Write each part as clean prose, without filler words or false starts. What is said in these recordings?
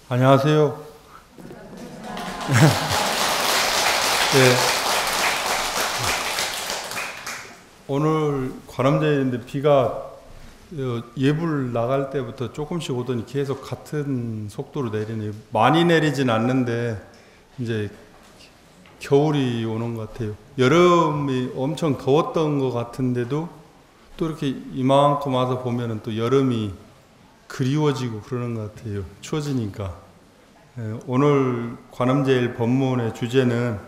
안녕하세요. 네, 오늘 관음제인데 비가 예불 나갈 때부터 조금씩 오더니 계속 같은 속도로 내리네요. 많이 내리진 않는데 이제 겨울이 오는 것 같아요. 여름이 엄청 더웠던 것 같은데도 또 이렇게 이만큼 와서 보면은 또 여름이 그리워지고 그러는 것 같아요. 추워지니까. 오늘 관음제일 법문의 주제는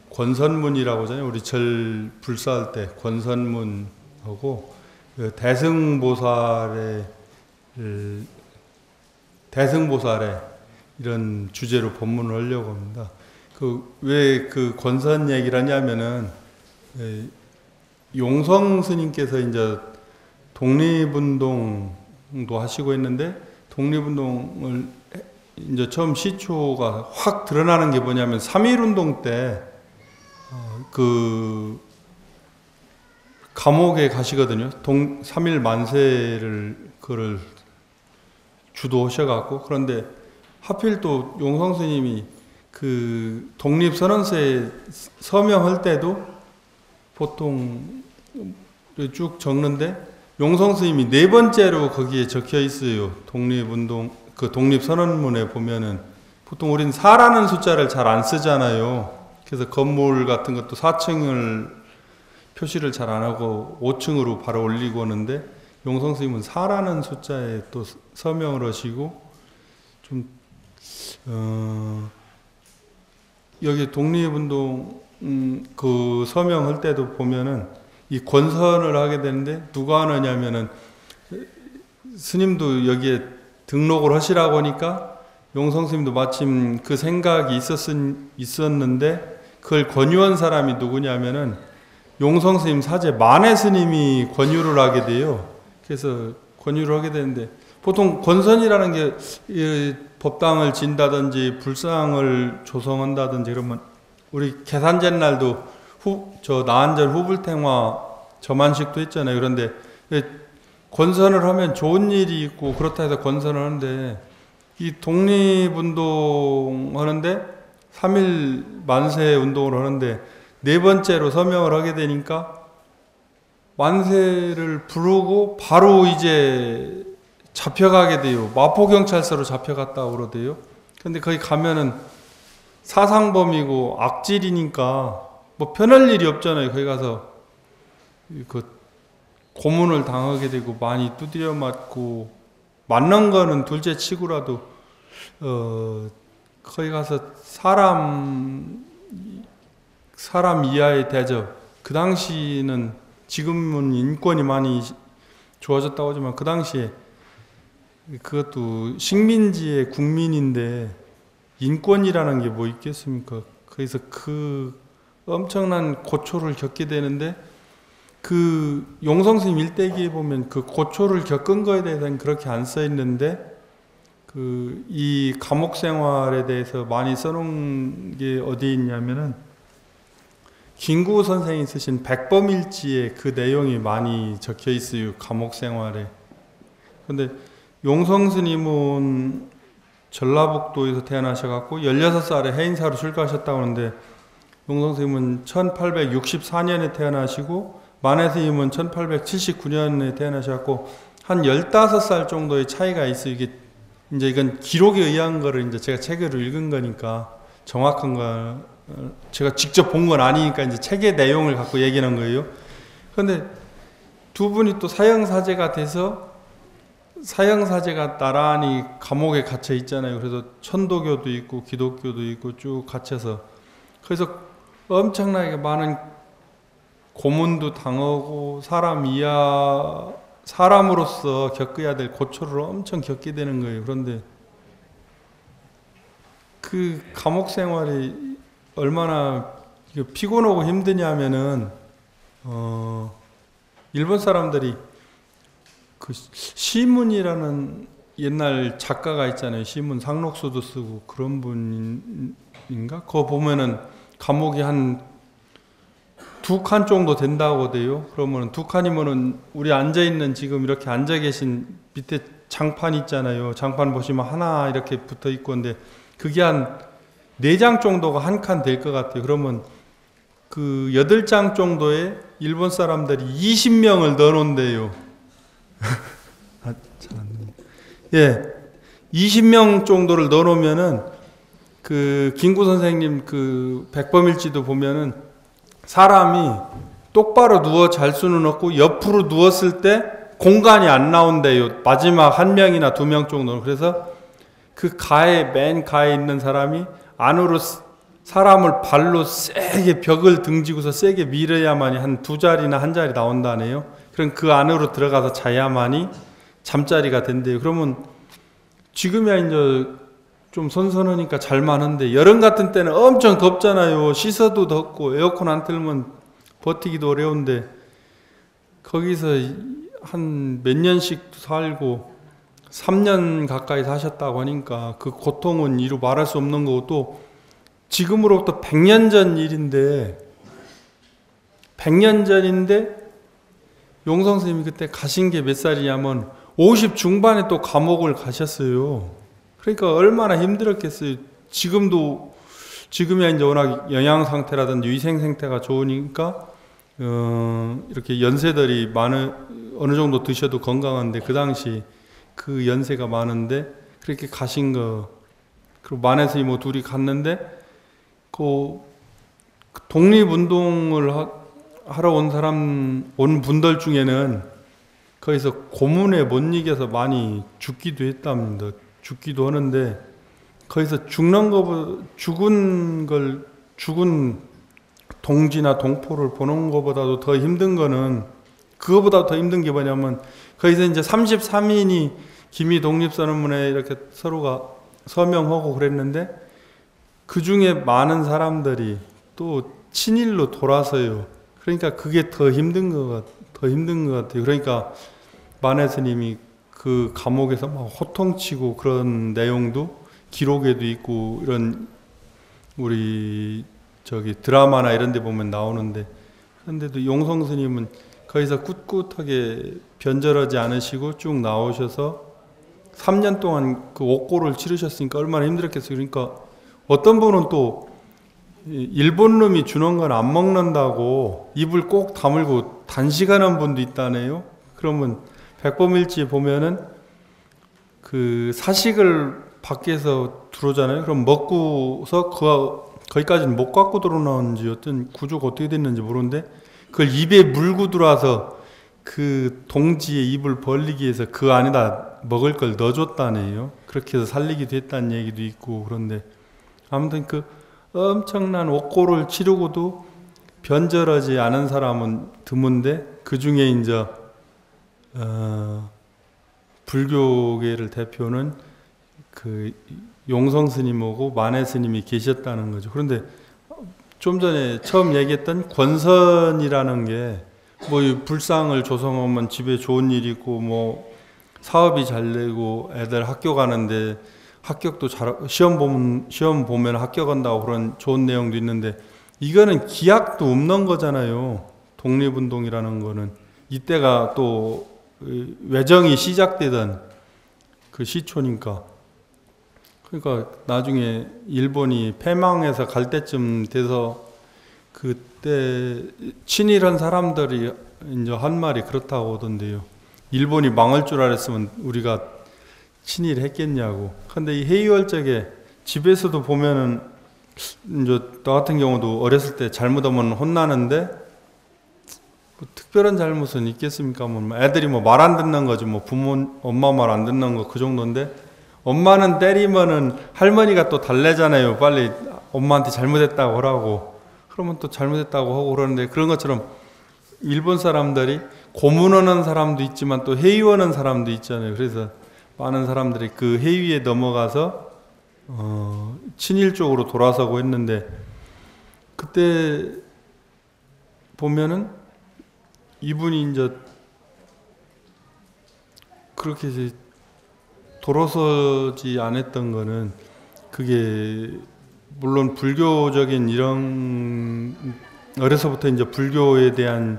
권선문이라고 하잖아요. 우리 절 불사할 때 권선문하고 대승보살의 이런 주제로 법문을 하려고 합니다. 왜 그 권선 얘기를 하냐면은 용성 스님께서 이제 독립운동도 하시고 있는데, 독립운동을 이제 처음 시초가 확 드러나는 게 뭐냐면 3.1운동 때 그 감옥에 가시거든요. 3.1 만세를 그걸 주도하셔갖고. 그런데 하필 또 용성 스님이 그 독립선언서에 서명할 때도 보통 쭉 적는데 용성 스님이 4번째로 거기에 적혀 있어요. 독립운동 그 독립선언문에 보면은 보통 우리는 4라는 숫자를 잘 안 쓰잖아요. 그래서 건물 같은 것도 4층을 표시를 잘 안 하고 5층으로 바로 올리고 하는데, 용성 스님은 4라는 숫자에 또 서명을 하시고, 좀 여기 독립운동 그 서명할 때도 보면은 이 권선을 하게 되는데, 누가 하느냐면은 스님도 여기에 등록을 하시라고 하니까 용성 스님도 마침 그 생각이 있었는데, 그걸 권유한 사람이 누구냐면은 용성 스님 사제 만해 스님이 권유를 하게 돼요. 그래서 권유를 하게 되는데, 보통 권선이라는 게 법당을 진다든지 불상을 조성한다든지 그러면 우리 계산제 날도 나한절 후불탱화 저만식도 했잖아요. 그런데 권선을 하면 좋은 일이 있고 그렇다 해서 권선을 하는데, 이 독립운동 하는데 3.1 만세 운동을 하는데 4번째로 서명을 하게 되니까 만세를 부르고 바로 이제 잡혀가게 돼요. 마포경찰서로 잡혀갔다고 그러대요. 근데 거기 가면은 사상범이고 악질이니까 뭐 편할 일이 없잖아요. 거기 가서 그 고문을 당하게 되고 많이 두드려 맞고, 맞는 거는 둘째 치고라도 거기 가서 사람 이하의 대접, 그 당시는 지금은 인권이 많이 좋아졌다고 하지만 그 당시에 그것도 식민지의 국민인데 인권이라는 게 뭐 있겠습니까? 그래서 그 엄청난 고초를 겪게 되는데, 그 용성 스님 일대기에 보면 그 고초를 겪은 거에 대해서는 그렇게 안 써 있는데, 이 감옥 생활에 대해서 많이 써놓은 게 어디에 있냐면은 김구 선생이 쓰신 백범일지에 그 내용이 많이 적혀 있어요. 감옥 생활에. 근데 용성 스님은 전라북도에서 태어나셔갖고 16살에 해인사로 출가하셨다고 하는데, 용성 스님은 1864년에 태어나시고 만해 스님은 1879년에 태어나셔갖고 한 15살 정도의 차이가 있어요. 이건 기록에 의한 거를 이제 제가 책으로 읽은 거니까 정확한 거, 제가 직접 본 건 아니니까 이제 책의 내용을 갖고 얘기하는 거예요. 그런데 두 분이 또 사형사제가 돼서, 사형사제가 나란히 감옥에 갇혀 있잖아요. 그래서 천도교도 있고 기독교도 있고 쭉 갇혀서, 그래서 엄청나게 많은 고문도 당하고 사람으로서 겪어야 될 고초를 엄청 겪게 되는 거예요. 그런데 그 감옥 생활이 얼마나 피곤하고 힘드냐면은 일본 사람들이 그 시문이라는 옛날 작가가 있잖아요. 시문 상록수도 쓰고 그런 분인가? 그거 보면은 감옥이 한 두 칸 정도 된다고 돼요. 그러면 두 칸이면은 우리 앉아 있는 지금 이렇게 앉아 계신 밑에 장판 있잖아요. 장판 보시면 하나 이렇게 붙어 있고 근데 그게 한 4장 정도가 한 칸 될 것 같아요. 그러면 그 8장 정도에 일본 사람들이 20명을 넣어놓은대요. 아, 잘 안 됩니다. 예. 20명 정도를 넣어놓으면은 그 김구 선생님 그 백범일지도 보면은 사람이 똑바로 누워 잘 수는 없고 옆으로 누웠을 때 공간이 안 나온대요. 마지막 1명이나 2명 정도는. 그래서 그 맨 가에 있는 사람이 안으로 사람을 발로 세게 벽을 등지고서 세게 밀어야만이 한 2자리나 1자리 나온다네요. 그럼 그 안으로 들어가서 자야만이 잠자리가 된대요. 그러면 지금이야 이제 좀 선선하니까 잘 마는데 여름 같은 때는 엄청 덥잖아요. 씻어도 덥고 에어컨 안 틀면 버티기도 어려운데 거기서 한 몇 년씩 살고 3년 가까이 사셨다고 하니까 그 고통은 이루 말할 수 없는 거고 또 지금으로부터 100년 전 일인데 100년 전인데 용성 선생님이 그때 가신 게 몇 살이냐면 50 중반에 또 감옥을 가셨어요. 그러니까 얼마나 힘들었겠어요. 지금이야 이제 워낙 영양 상태라든지 위생 상태가 좋으니까 이렇게 연세들이 어느 정도 드셔도 건강한데 그 당시 그 연세가 많은데 그렇게 가신 거 그리고 만에서 뭐 둘이 갔는데 그 독립운동을 하러 온 분들 중에는 거기서 고문에 못 이겨서 많이 죽기도 했답니다. 죽기도 하는데 거기서 죽은 동지나 동포를 보는 것보다도 더 힘든 거는 그거보다 더 힘든 게 뭐냐면 거기서 이제 33인이 기미 독립선언문에 이렇게 서로가 서명하고 그랬는데 그 중에 많은 사람들이 또 친일로 돌아서요. 그러니까 그게 더 힘든 것 같아요. 그러니까 만해 스님이 그 감옥에서 막 호통치고 그런 내용도 기록에도 있고 이런 우리 드라마나 이런 데 보면 나오는데 그런데도 용성 스님은 거기서 꿋꿋하게 변절하지 않으시고 쭉 나오셔서 3년 동안 그 옥고를 치르셨으니까 얼마나 힘들었겠어요. 그러니까 어떤 분은 또 일본 놈이 주는 건 안 먹는다고 입을 꼭 다물고 단식하는 분도 있다네요. 그러면 백범일지 보면은 그 사식을 밖에서 들어오잖아요. 그럼 먹고서 거기까지는 못 갖고 들어오는지 어떤 구조가 어떻게 됐는지 모르는데 그걸 입에 물고 들어와서 그 동지의 입을 벌리기 위해서 그 안에다 먹을 걸 넣어줬다네요. 그렇게 해서 살리기도 했다는 얘기도 있고 그런데 아무튼 그 엄청난 옥고를 치르고도 변절하지 않은 사람은 드문데 그 중에 이제 불교계를 대표는 그 용성 스님하고 만해 스님이 계셨다는 거죠. 그런데 좀 전에 처음 얘기했던 권선이라는 게 뭐 불상을 조성하면 집에 좋은 일 있고 뭐 사업이 잘 되고 애들 학교 가는데 합격도 시험 보면 합격한다고 그런 좋은 내용도 있는데 이거는 기약도 없는 거잖아요. 독립운동이라는 거는 이때가 또 외정이 시작되던 그 시초니까 그러니까 나중에 일본이 패망해서 갈 때쯤 돼서 그때 친일한 사람들이 이제 한 말이 그렇다고 하던데요. 일본이 망할 줄 알았으면 우리가 친일했겠냐고. 근데 이 해이월적에 집에서도 보면은 이제 나 같은 경우도 어렸을 때 잘못하면 혼나는데 뭐 특별한 잘못은 있겠습니까? 뭐 애들이 뭐 말 안 듣는 거지 뭐 엄마 말 안 듣는 거 그 정도인데 엄마는 때리면은 할머니가 또 달래잖아요. 빨리 엄마한테 잘못했다고 하라고. 그러면 또 잘못했다고 하고 그러는데 그런 것처럼 일본 사람들이 고문하는 사람도 있지만 또 해이하는 사람도 있잖아요. 그래서 많은 사람들이 그 해위에 넘어가서 친일 쪽으로 돌아서고 했는데 그때 보면은 이분이 이제 그렇게 이제 돌아서지 않았던 거는 그게 물론 불교적인 이런 어려서부터 이제 불교에 대한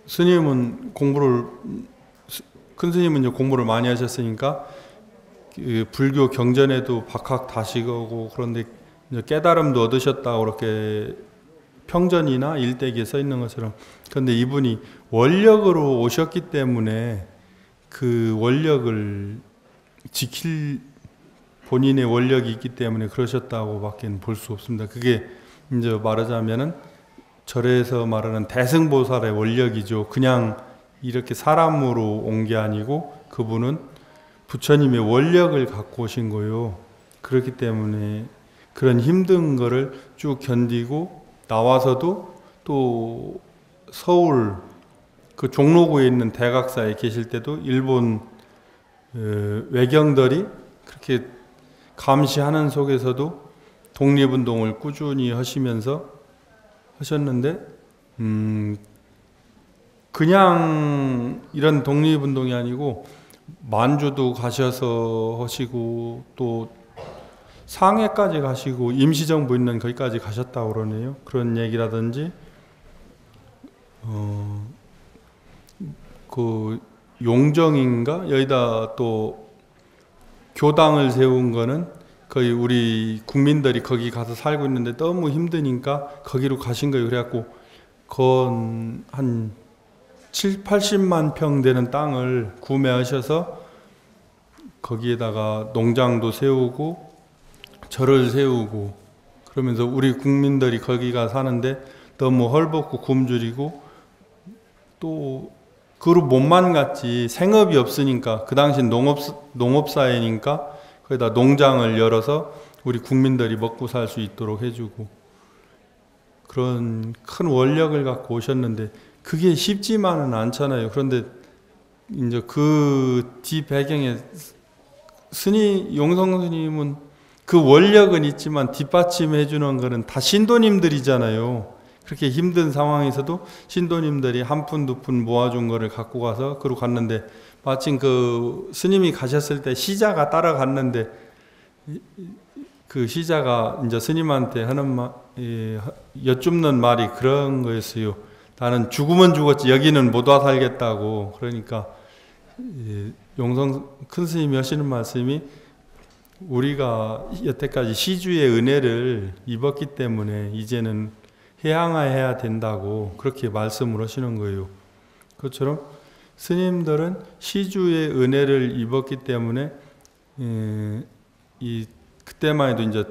스님은 큰 스님은 이제 공부를 많이 하셨으니까 그 불교 경전에도 박학 다시고 그런데 이제 깨달음도 얻으셨다고 그렇게 평전이나 일대기에 써 있는 것처럼. 그런데 이분이 원력으로 오셨기 때문에 그 원력을 지킬 본인의 원력이 있기 때문에 그러셨다고밖에 볼 수 없습니다. 그게 이제 말하자면은 절에서 말하는 대승보살의 원력이죠. 그냥 이렇게 사람으로 온 게 아니고 그분은 부처님의 원력을 갖고 오신 거예요. 그렇기 때문에 그런 힘든 거를 쭉 견디고 나와서도 또 서울 그 종로구에 있는 대각사에 계실 때도 일본 외경들이 그렇게 감시하는 속에서도 독립운동을 꾸준히 하시면서 하셨는데 그냥 이런 독립운동이 아니고 만주도 가셔서 하시고 또 상해까지 가시고 임시정부 있는 거기까지 가셨다고 그러네요. 그런 얘기라든지 그 용정인가 여기다 또 교당을 세운 거는 거의 우리 국민들이 거기 가서 살고 있는데 너무 힘드니까 거기로 가신 거예요. 그래갖고 건 한 7, 80만 평 되는 땅을 구매하셔서 거기에다가 농장도 세우고 절을 세우고 그러면서 우리 국민들이 거기가 사는데 너무 헐벗고 굶주리고 또 그로 몸만 갔지 생업이 없으니까 그 당시 농업사회니까 거기다 농장을 열어서 우리 국민들이 먹고 살 수 있도록 해주고 그런 큰 원력을 갖고 오셨는데 그게 쉽지만은 않잖아요. 그런데 이제 그 뒤 배경에 용성 스님은 그 원력은 있지만 뒷받침해 주는 거는 다 신도님들이잖아요. 그렇게 힘든 상황에서도 신도님들이 한 푼 두 푼 모아준 거를 갖고 가서 그러고 갔는데 마침 그 스님이 가셨을 때 시자가 따라갔는데 그 시자가 이제 스님한테 하는 여쭙는 말이 그런 거였어요. 나는 죽으면 죽었지 여기는 못 와 살겠다고. 그러니까 용성 큰 스님이 하시는 말씀이 우리가 여태까지 시주의 은혜를 입었기 때문에 이제는 해양화해야 된다고 그렇게 말씀을 하시는 거예요. 그것처럼 스님들은 시주의 은혜를 입었기 때문에 그때만 해도 이제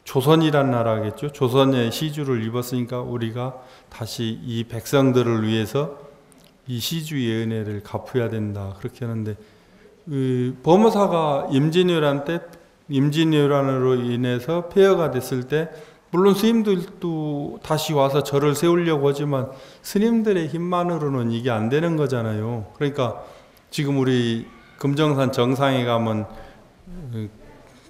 조선이란 나라겠죠. 조선의 시주를 입었으니까 우리가 다시 이 백성들을 위해서 이 시주의 은혜를 갚아야 된다. 그렇게 하는데 범어사가 임진왜란으로 인해서 폐허가 됐을 때 물론 스님들도 다시 와서 절을 세우려고 하지만 스님들의 힘만으로는 이게 안 되는 거잖아요. 그러니까 지금 우리 금정산 정상에 가면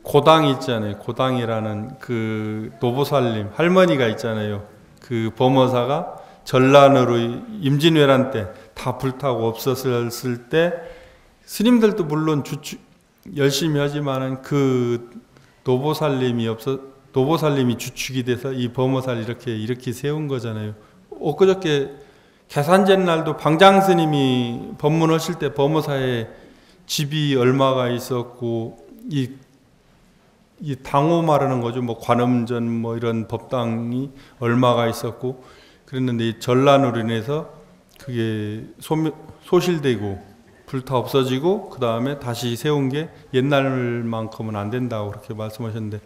고당 있잖아요. 고당이라는 그 노보살님 할머니가 있잖아요. 그 범어사가 전란으로 임진왜란 때 다 불타고 없었을 때 스님들도 물론 열심히 하지만은 그 노보살님이 주축이 돼서 이 범어사를 이렇게 세운 거잖아요. 엊그저께 계산제 날도 방장스님이 법문하실 때 범어사에 집이 얼마가 있었고 이 당호 말하는 거죠. 뭐 관음전 뭐 이런 법당이 얼마가 있었고 그랬는데 이 전란으로 인해서 그게 소실되고 불타 없어지고 그 다음에 다시 세운 게 옛날만큼은 안 된다고 그렇게 말씀하셨는데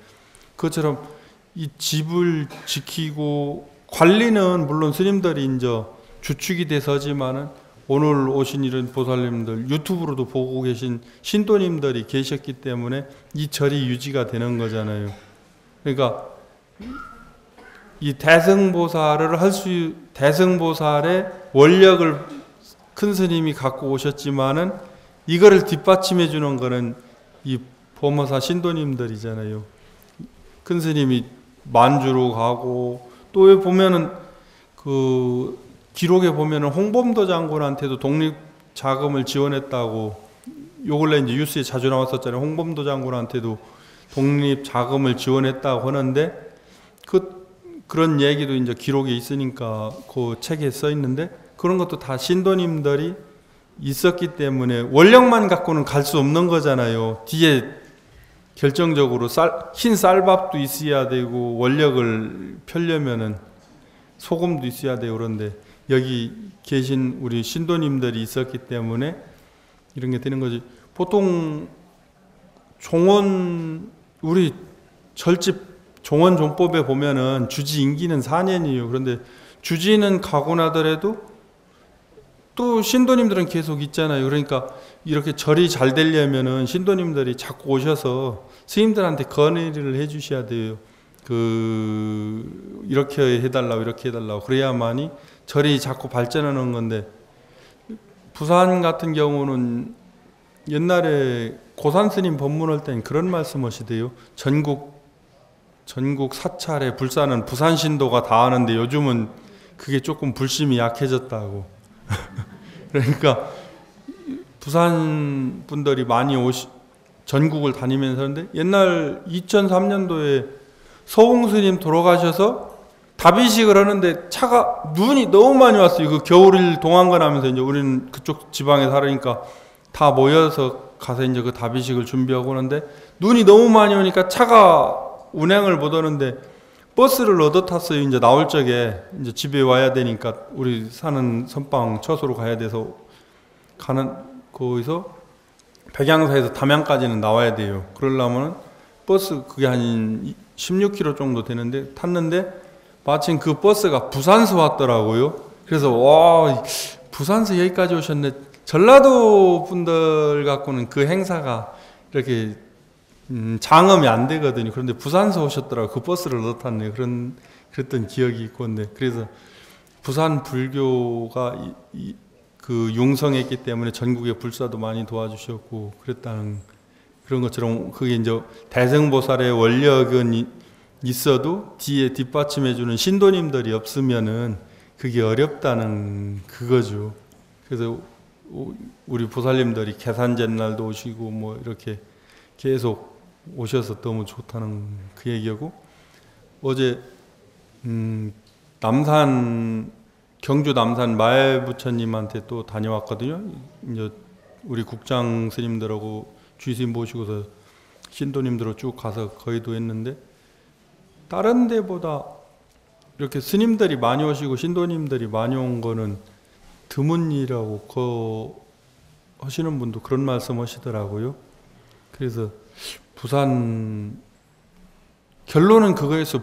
그것처럼 이 집을 지키고 관리는 물론 스님들이 이제 주축이 돼서지만은 오늘 오신 이런 보살님들 유튜브로도 보고 계신 신도님들이 계셨기 때문에 이 절이 유지가 되는 거잖아요. 그러니까 이 대승보살의 원력을 큰 스님이 갖고 오셨지만은 이거를 뒷받침해 주는 거는 이 범어사 신도님들이잖아요. 큰 스님이 만주로 가고 또 왜 보면은 그 기록에 보면은 홍범도 장군한테도 독립 자금을 지원했다고 요 근래 이제 뉴스에 자주 나왔었잖아요. 홍범도 장군한테도 독립 자금을 지원했다고 하는데 그런 얘기도 이제 기록에 있으니까 그 책에 써 있는데, 그런 것도 다 신도님들이 있었기 때문에 원력만 갖고는 갈 수 없는 거잖아요. 뒤에 결정적으로 흰 쌀밥도 있어야 되고 원력을 펴려면은 소금도 있어야 되고, 그런데 여기 계신 우리 신도님들이 있었기 때문에 이런 게 되는 거지. 보통 종원, 우리 절집 종원 종법에 보면은 주지 임기는 4년이에요. 그런데 주지는 가고 나더라도 또 신도님들은 계속 있잖아요. 그러니까 이렇게 절이 잘 되려면은 신도님들이 자꾸 오셔서 스님들한테 건의를 해 주셔야 돼요. 이렇게 해달라고, 이렇게 해달라고. 그래야만이 절이 자꾸 발전하는 건데, 부산 같은 경우는 옛날에 고산 스님 법문할 땐 그런 말씀 하시대요. 전국 사찰에 불사는 부산 신도가 다 하는데 요즘은 그게 조금 불심이 약해졌다고. 그러니까 부산 분들이 많이 전국을 다니면서 하는데, 옛날 2003년도에 서웅 스님 돌아가셔서 다비식을 하는데 눈이 너무 많이 왔어요. 그 겨울일 동안간 하면서 이제 우리는 그쪽 지방에 살으니까 다 모여서 가서 이제 그 다비식을 준비하고 하는데, 눈이 너무 많이 오니까 차가 운행을 못 하는데 버스를 얻어 탔어요. 이제 나올 적에 이제 집에 와야 되니까, 우리 사는 선방 처소로 가야 돼서 거기서 백양사에서 담양까지는 나와야 돼요. 그러려면 버스 그게 한 16km 정도 되는데 탔는데, 마침 그 버스가 부산서 왔더라고요. 그래서 와, 부산서 여기까지 오셨네. 전라도 분들 갖고는 그 행사가 이렇게 장엄이 안 되거든요. 그런데 부산서 오셨더라고요. 그 버스를 넣어 탔네요. 그랬던 기억이 있고. 근데 그래서 부산 불교가 그 융성했기 때문에 전국의 불사도 많이 도와주셨고 그랬다는, 그런 것처럼 그게 이제 대승보살의 원력은 있어도 뒤에 뒷받침해주는 신도님들이 없으면은 그게 어렵다는 그거죠. 그래서 우리 보살님들이 계산제날도 오시고 뭐 이렇게 계속 오셔서 너무 좋다는 그 얘기하고, 어제 경주 남산 마애부처님한테 또 다녀왔거든요. 이제 우리 국장 스님들하고 주의스님 모시고서 신도님들로 쭉 가서 거의도 했는데, 다른 데보다 이렇게 스님들이 많이 오시고 신도님들이 많이 온 거는 드문 일이라고 하시는 분도 그런 말씀 하시더라고요. 그래서 결론은 그거였어요.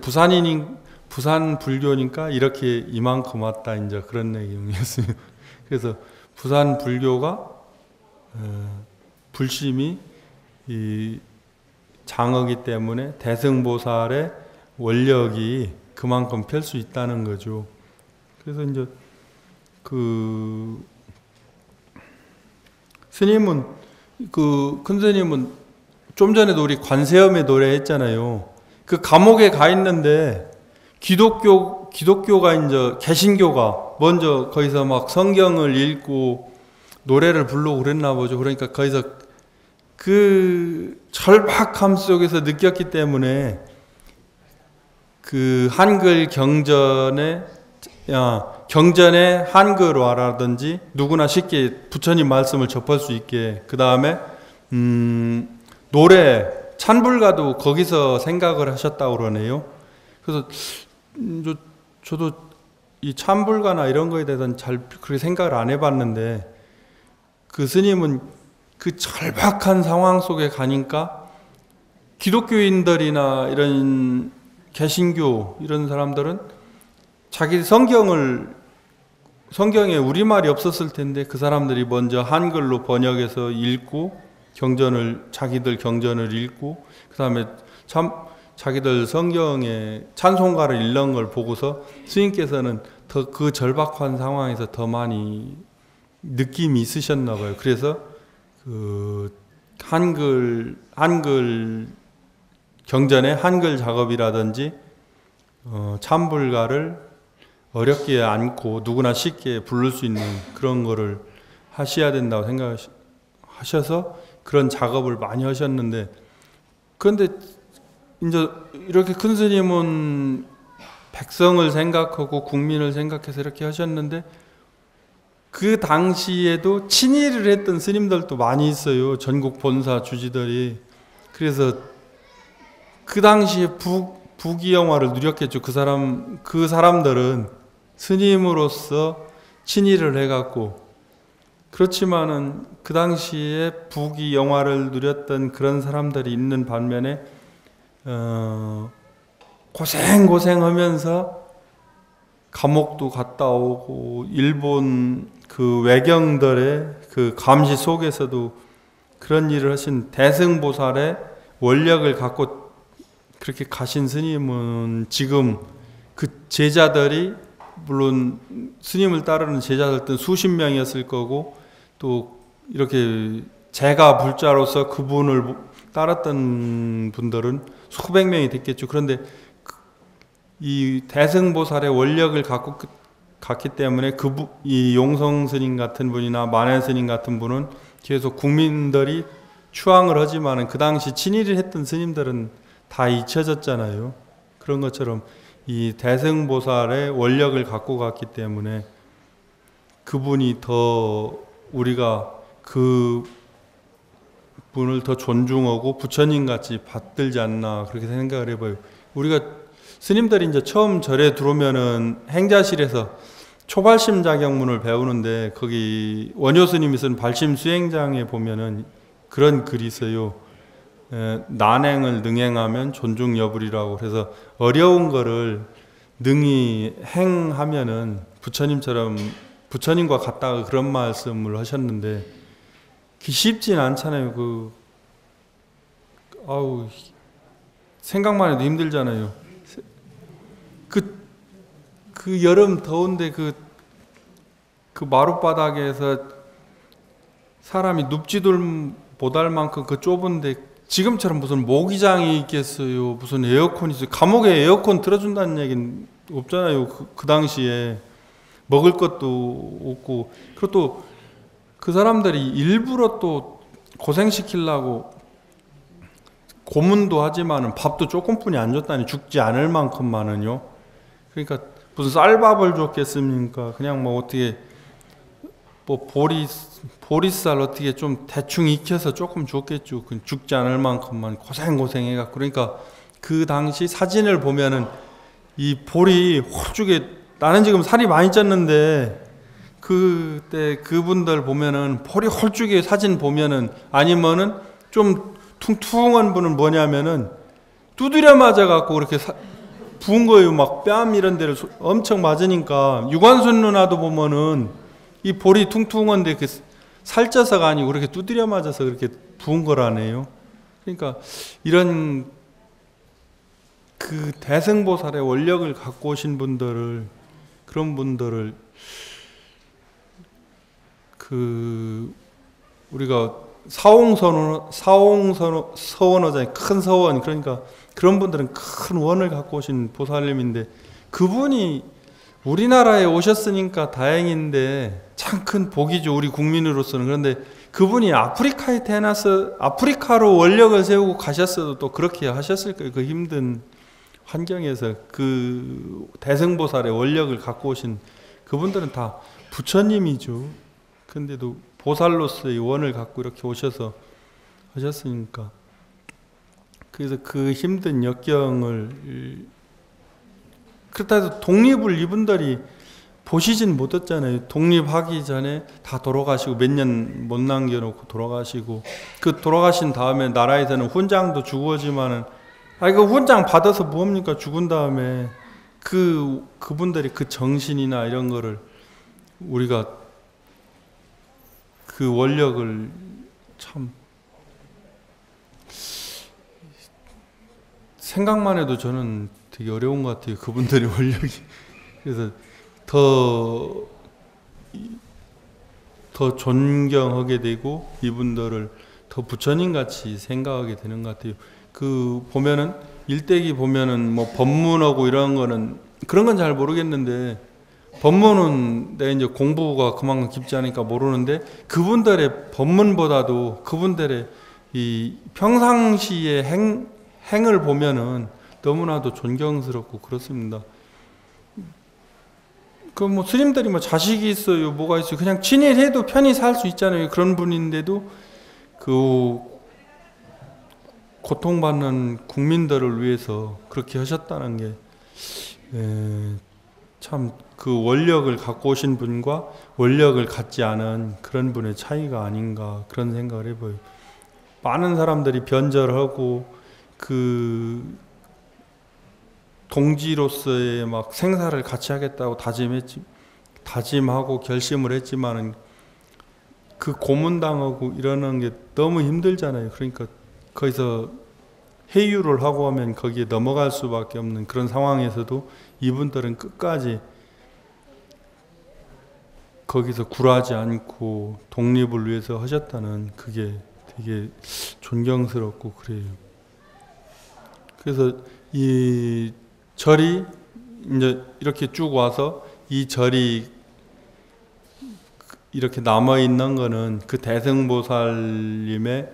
부산 불교니까 이렇게 이만큼 왔다, 이제 그런 내용이었어요. 그래서 부산 불교가 불심이 장어기 때문에 대승보살의 원력이 그만큼 펼 수 있다는 거죠. 그래서 이제 큰 스님은 좀 전에도 우리 관세음의 노래 했잖아요. 그 감옥에 가 있는데 기독교가 이제 개신교가 먼저 거기서 막 성경을 읽고 노래를 부르고 그랬나 보죠. 그러니까 거기서 그 절박함 속에서 느꼈기 때문에 그 한글 경전에 한글화라든지 누구나 쉽게 부처님 말씀을 접할 수 있게, 그 다음에 노래 찬불가도 거기서 생각을 하셨다고 그러네요. 그래서 저도 이 찬불가나 이런 거에 대해서는 잘 그렇게 생각을 안 해봤는데, 그 스님은 그 절박한 상황 속에 가니까 기독교인들이나 이런 개신교 이런 사람들은 자기 성경에 우리말이 없었을 텐데 그 사람들이 먼저 한글로 번역해서 읽고 자기들 경전을 읽고, 그 다음에 자기들 성경에 찬송가를 읽는 걸 보고서 스님께서는 더 그 절박한 상황에서 더 많이 느낌이 있으셨나 봐요. 그래서 그 한글 경전의 한글 작업이라든지 찬불가를 어렵게 않고 누구나 쉽게 부를 수 있는 그런 거를 하셔야 된다고 생각하셔서 그런 작업을 많이 하셨는데, 그런데 이제 이렇게 큰 스님은 백성을 생각하고 국민을 생각해서 이렇게 하셨는데 그 당시에도 친일을 했던 스님들도 많이 있어요. 전국 본사 주지들이. 그래서 그 당시에 부귀영화를 누렸겠죠. 그 사람들은 스님으로서 친일을 해갖고. 그렇지만은 그 당시에 부귀영화를 누렸던 그런 사람들이 있는 반면에 고생하면서 감옥도 갔다 오고 일본 그 외경들의 그 감시 속에서도 그런 일을 하신 대승보살의 원력을 갖고 그렇게 가신 스님은 지금 그 제자들이 물론 스님을 따르는 제자들은 수십 명이었을 거고 또 이렇게 제가 불자로서 그분을 따랐던 분들은 수백 명이 됐겠죠. 그런데 이 대승보살의 원력을 갖고 갔기 때문에 이 용성 스님 같은 분이나 만해 스님 같은 분은 계속 국민들이 추앙을 하지만은 그 당시 친일을 했던 스님들은 다 잊혀졌잖아요. 그런 것처럼 이 대승보살의 원력을 갖고 갔기 때문에 그분이 더 우리가 그 분을 더 존중하고 부처님 같이 받들지 않나 그렇게 생각을 해봐요. 우리가 스님들이 이제 처음 절에 들어오면은 행자실에서 초발심 자격문을 배우는데 거기 원효 스님이 쓴 발심 수행장에 보면은 그런 글이 있어요. 난행을 능행하면 존중 여부리라고. 그래서 어려운 거를 능히 행하면은 부처님처럼 부처님과 같다고 그런 말씀을 하셨는데 쉽진 않잖아요. 생각만 해도 힘들잖아요. 그 여름 더운데 그 마룻바닥에서 사람이 눕지도 못할 만큼 그 좁은데 지금처럼 무슨 모기장이 있겠어요. 무슨 에어컨이 있어요. 감옥에 에어컨 틀어준다는 얘기는 없잖아요. 그 당시에 먹을 것도 없고. 그리고 또 그 사람들이 일부러 또 고생시키려고 고문도 하지만은 밥도 조금뿐이 안 줬다니 죽지 않을 만큼만은요. 그러니까 무슨 쌀밥을 줬겠습니까? 그냥 뭐 어떻게 뭐 보리쌀 어떻게 좀 대충 익혀서 조금 줬겠죠. 죽지 않을 만큼만 고생해갖고. 그러니까 그 당시 사진을 보면은 이 볼이 홀쭉에 나는 지금 살이 많이 쪘는데 그때 그분들 보면은 볼이 홀쭉에 사진 보면은 아니면은 좀 퉁퉁한 분은 뭐냐면은 두드려 맞아갖고 그렇게 부은 거예요. 막 뺨 이런 데를 엄청 맞으니까 유관순 누나도 보면은 이 볼이 퉁퉁한데 그 살쪄서가 아니고 그렇게 두드려 맞아서 그렇게 부은 거라네요. 그러니까 이런 그 대승보살의 원력을 갖고 오신 분들을 그런 분들을 우리가 서원호잖아요. 큰 서원. 그러니까 그런 분들은 큰 원을 갖고 오신 보살님인데 그분이 우리나라에 오셨으니까 다행인데 참 큰 복이죠. 우리 국민으로서는. 그런데 그분이 아프리카에 태어나서 아프리카로 원력을 세우고 가셨어도 또 그렇게 하셨을 거예요. 그 힘든 환경에서 그 대승보살의 원력을 갖고 오신 그분들은 다 부처님이죠. 근데도 보살로서의 원을 갖고 이렇게 오셔서 하셨으니까. 그래서 그 힘든 역경을 그렇다 해도 독립을 이분들이 보시진 못했잖아요. 독립하기 전에 다 돌아가시고 몇 년 못 남겨놓고 돌아가시고 그 돌아가신 다음에 나라에서는 훈장도 주어지만은 그 훈장 받아서 뭐합니까? 죽은 다음에 그분들이 그 정신이나 이런 거를 우리가 그 원력을 참 생각만 해도 저는 되게 어려운 것 같아요. 그분들의 원력이. 그래서 더 존경하게 되고 이분들을 더 부처님같이 생각하게 되는 것 같아요. 그 보면은 일대기 보면은 뭐 법문하고 이런 거는 그런 건 잘 모르겠는데 법문은 내가 이제 공부가 그만큼 깊지 않으니까 모르는데 그분들의 법문보다도 그분들의 이 평상시의 행을 보면은 너무나도 존경스럽고 그렇습니다. 그 뭐 스님들이 뭐 자식이 있어요, 뭐가 있어요. 그냥 친일해도 편히 살 수 있잖아요. 그런 분인데도 그 고통받는 국민들을 위해서 그렇게 하셨다는 게 참 그 원력을 갖고 오신 분과 원력을 갖지 않은 그런 분의 차이가 아닌가 그런 생각을 해봐요. 많은 사람들이 변절하고 그 동지로서의 막 생사를 같이 하겠다고 다짐하고 결심을 했지만은 그 고문당하고 이러는 게 너무 힘들잖아요. 그러니까 거기서 회유를 하고 하면 거기에 넘어갈 수밖에 없는 그런 상황에서도 이분들은 끝까지 거기서 굴하지 않고 독립을 위해서 하셨다는 그게 되게 존경스럽고 그래요. 그래서 이 절이 이제 이렇게 쭉 와서 이 절이 이렇게 남아있는 거는 그 대승보살님의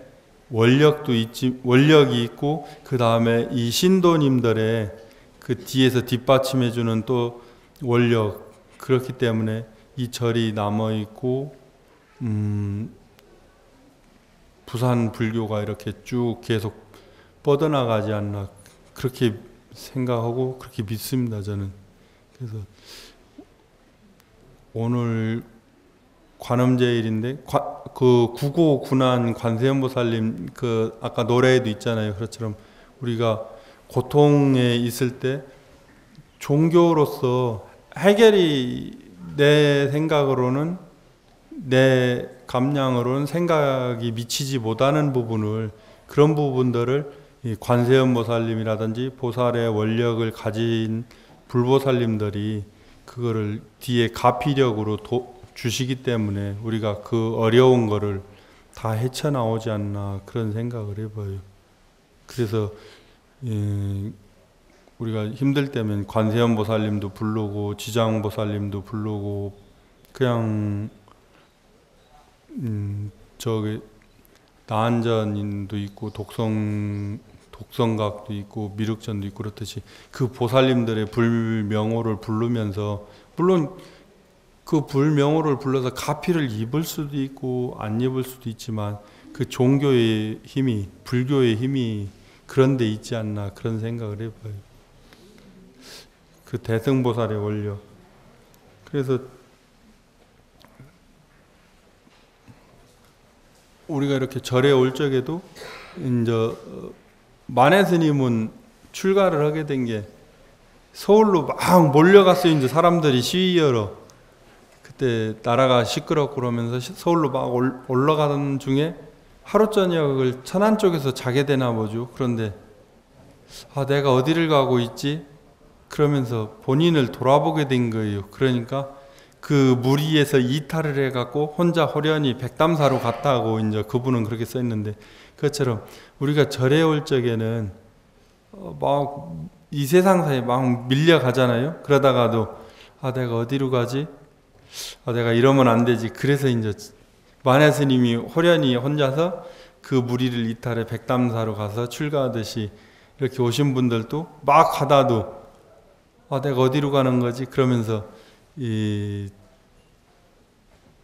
원력이 있고, 그 다음에 이 신도님들의 그 뒤에서 뒷받침해주는 또 원력, 그렇기 때문에 이 절이 남아있고, 부산 불교가 이렇게 쭉 계속 뻗어나가지 않나, 그렇게 생각하고 그렇게 믿습니다, 저는. 그래서 오늘 관음제일인데 그 구고군한 관세음보살님 그 아까 노래에도 있잖아요. 그것처럼 우리가 고통에 있을 때 종교로서 해결이 내 생각으로는 내 감량으로는 생각이 미치지 못하는 부분을, 그런 부분들을 이 관세음보살님이라든지 보살의 원력을 가진 불보살님들이 그거를 뒤에 가피력으로 주시기 때문에 우리가 그 어려운 거를 다 헤쳐나오지 않나 그런 생각을 해봐요. 그래서 우리가 힘들 때면 관세음보살님도 부르고 지장보살님도 부르고 그냥 저기 나한전인도 있고 독성각도 있고 미륵전도 있고 그렇듯이 그 보살님들의 불명호를 부르면서, 물론 그 불명호를 불러서 가피를 입을 수도 있고 안 입을 수도 있지만 그 종교의 힘이, 불교의 힘이 그런 데 있지 않나 그런 생각을 해봐요. 그 대승보살의 원력. 그래서 우리가 이렇게 절에 올 적에도 이제 만해 스님은 출가를 하게 된 게 서울로 막 몰려갔어요. 이제 사람들이 시위하러. 그때 나라가 시끄럽고 그러면서 서울로 막 올라가던 중에 하루 저녁을 천안 쪽에서 자게 되나 보죠. 그런데 내가 어디를 가고 있지? 그러면서 본인을 돌아보게 된 거예요. 그러니까 그 무리에서 이탈을 해갖고 혼자 호련히 백담사로 갔다고 이제 그분은 그렇게 써있는데, 그것처럼 우리가 절에 올 적에는 막 이 세상사에 막 밀려가잖아요. 그러다가도 내가 어디로 가지? 내가 이러면 안 되지. 그래서 이제 만해 스님이 호련히 혼자서 그 무리를 이탈해 백담사로 가서 출가하듯이 이렇게 오신 분들도 막 가다도 내가 어디로 가는 거지? 그러면서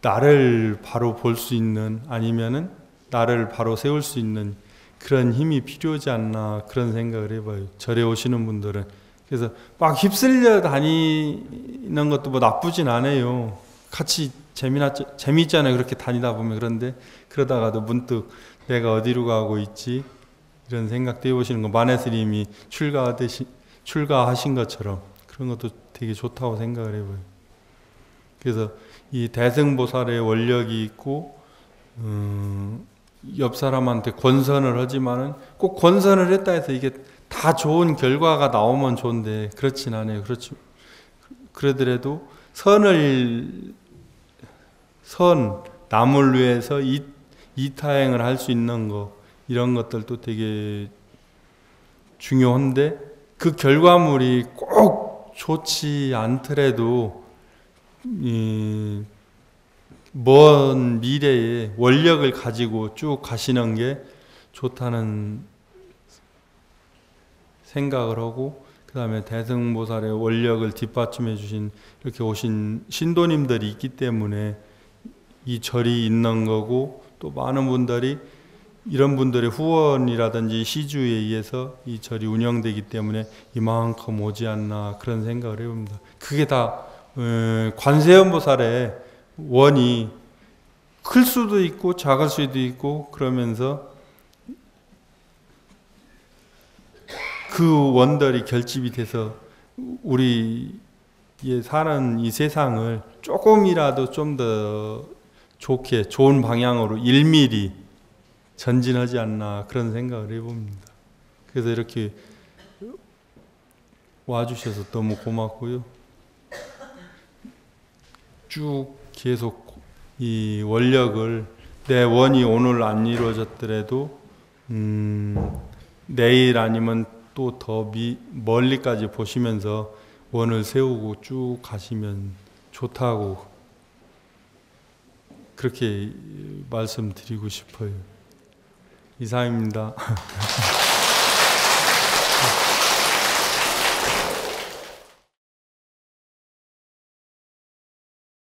나를 바로 볼 수 있는, 아니면은 나를 바로 세울 수 있는 그런 힘이 필요하지 않나 그런 생각을 해봐요. 절에 오시는 분들은. 그래서 막 휩쓸려 다니는 것도 뭐 나쁘진 않아요. 같이 재미있잖아요. 그렇게 다니다 보면. 그런데 그러다가도 문득 내가 어디로 가고 있지? 이런 생각도 해보시는 거, 만해 스님이 출가하신 것처럼 그런 것도 되게 좋다고 생각을 해봐요. 그래서 이 대승보살의 원력이 있고 옆 사람한테 권선을 하지만은 꼭 권선을 했다 해서 이게 다 좋은 결과가 나오면 좋은데 그렇진 않아요. 그러더라도 남을 위해서 이타행을 할 수 있는 거, 이런 것들도 되게 중요한데 그 결과물이 꼭 좋지 않더라도 먼 미래에 원력을 가지고 쭉 가시는 게 좋다는 생각을 하고, 그 다음에 대승보살의 원력을 뒷받침해 주신 이렇게 오신 신도님들이 있기 때문에 이 절이 있는 거고, 또 많은 분들이 이런 분들의 후원이라든지 시주에 의해서 이 절이 운영되기 때문에 이만큼 오지 않나 그런 생각을 해봅니다. 그게 다 관세음보살의 원이 클 수도 있고 작을 수도 있고, 그러면서 그 원들이 결집이 돼서 우리의 사는 이 세상을 조금이라도 좀 더 좋게, 좋은 방향으로 1mm 전진하지 않나 그런 생각을 해봅니다. 그래서 이렇게 와주셔서 너무 고맙고요. 쭉 계속 이 원력을, 내 원이 오늘 안 이루어졌더라도 내일 아니면 또 더 멀리까지 보시면서 원을 세우고 쭉 가시면 좋다고 그렇게 말씀드리고 싶어요. 이상입니다.